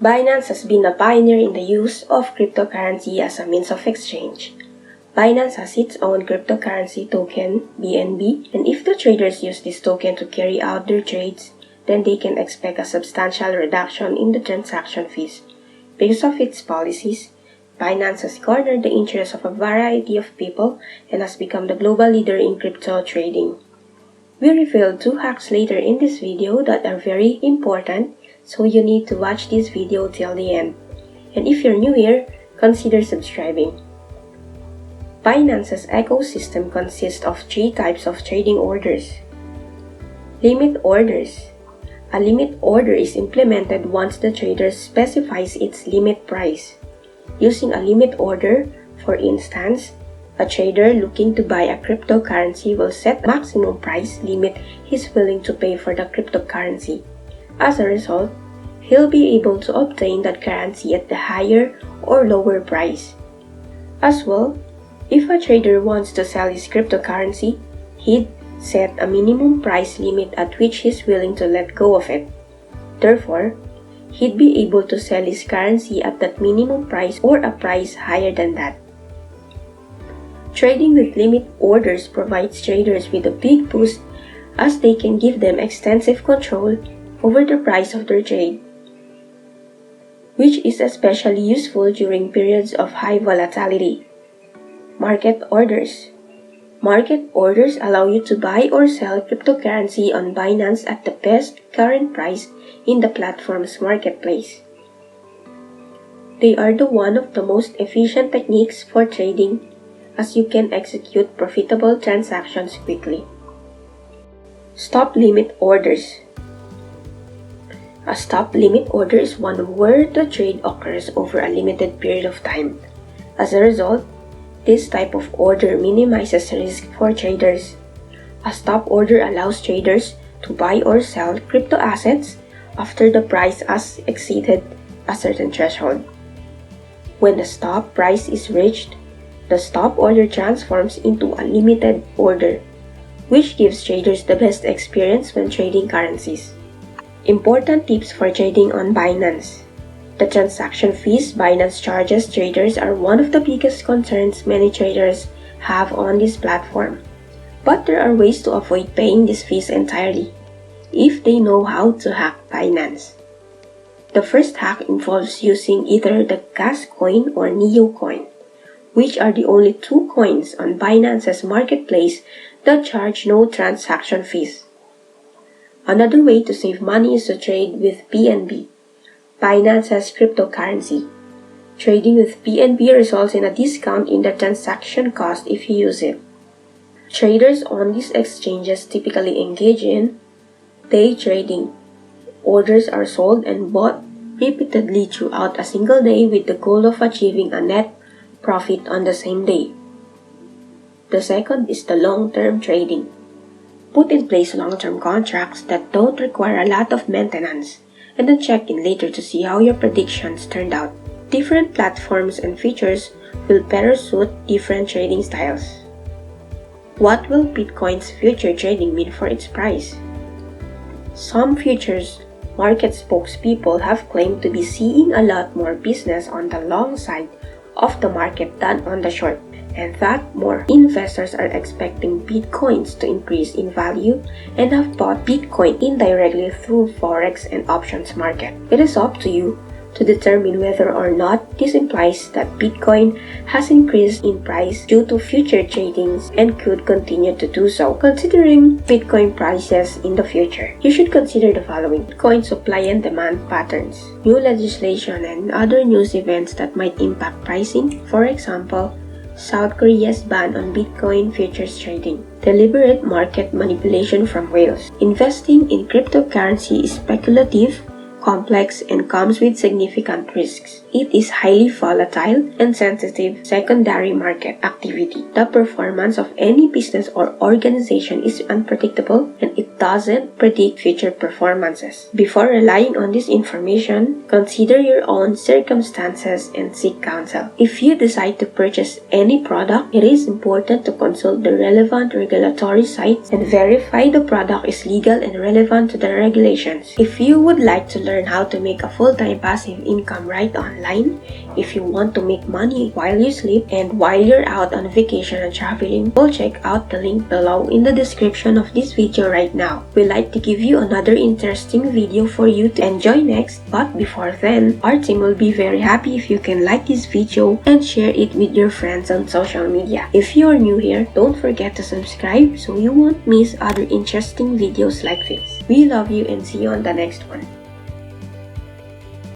Binance has been a pioneer in the use of cryptocurrency as a means of exchange. Binance has its own cryptocurrency token, BNB, and if the traders use this token to carry out their trades, then they can expect a substantial reduction in the transaction fees. Because of its policies, Binance has garnered the interest of a variety of people and has become the global leader in crypto trading. We revealed 2 hacks later in this video that are very important, so you need to watch this video till the end. And if you're new here, consider subscribing. Binance's ecosystem consists of 3 types of trading orders. Limit orders. A limit order is implemented once the trader specifies its limit price. Using a limit order, for instance, a trader looking to buy a cryptocurrency will set a maximum price limit he's willing to pay for the cryptocurrency. As a result, he'll be able to obtain that currency at the higher or lower price. As well, if a trader wants to sell his cryptocurrency, he'd set a minimum price limit at which he's willing to let go of it. Therefore, he'd be able to sell his currency at that minimum price or a price higher than that. Trading with limit orders provides traders with a big boost as they can give them extensive control over the price of their trade, which is especially useful during periods of high volatility. Market orders. Market orders allow you to buy or sell cryptocurrency on Binance at the best current price in the platform's marketplace. They are one of the most efficient techniques for trading as you can execute profitable transactions quickly. Stop limit orders. A stop limit order is one where the trade occurs over a limited period of time. As a result, this type of order minimizes risk for traders. A stop order allows traders to buy or sell crypto assets after the price has exceeded a certain threshold. When the stop price is reached, the stop order transforms into a limited order, which gives traders the best experience when trading currencies. Important tips for trading on Binance. The transaction fees Binance charges traders are one of the biggest concerns many traders have on this platform. But there are ways to avoid paying these fees entirely, if they know how to hack Binance. The first hack involves using either the gas coin or Neo coin, which are the only 2 coins on Binance's marketplace that charge no transaction fees. Another way to save money is to trade with BNB, Binance's cryptocurrency. Trading with BNB results in a discount in the transaction cost if you use it. Traders on these exchanges typically engage in day trading. Orders are sold and bought repeatedly throughout a single day with the goal of achieving a net profit on the same day. The second is the long-term trading. Put in place long-term contracts that don't require a lot of maintenance, and then check in later to see how your predictions turned out. Different platforms and features will better suit different trading styles. What will Bitcoin's future trading mean for its price? Some futures market spokespeople have claimed to be seeing a lot more business on the long side of the market than on the short, and that more investors are expecting Bitcoins to increase in value and have bought Bitcoin indirectly through Forex and options market. It is up to you to determine whether or not this implies that Bitcoin has increased in price due to future tradings and could continue to do so. Considering Bitcoin prices in the future, you should consider the following: Bitcoin supply and demand patterns, new legislation and other news events that might impact pricing. For example, South Korea's ban on Bitcoin futures trading, deliberate market manipulation from whales. Investing in cryptocurrency is speculative, complex, and comes with significant risks. It is highly volatile and sensitive secondary market activity. The performance of any business or organization is unpredictable and it doesn't predict future performances. Before relying on this information, consider your own circumstances and seek counsel. If you decide to purchase any product, it is important to consult the relevant regulatory sites and verify the product is legal and relevant to the regulations. If you would like to learn how to make a full-time passive income right online, if you want to make money while you sleep and while you're out on vacation and traveling, go check out the link below in the description of this video right now. We'd like to give you another interesting video for you to enjoy next, but before then, our team will be very happy if you can like this video and share it with your friends on social media. If you are new here, don't forget to subscribe so you won't miss other interesting videos like this. We love you and see you on the next one.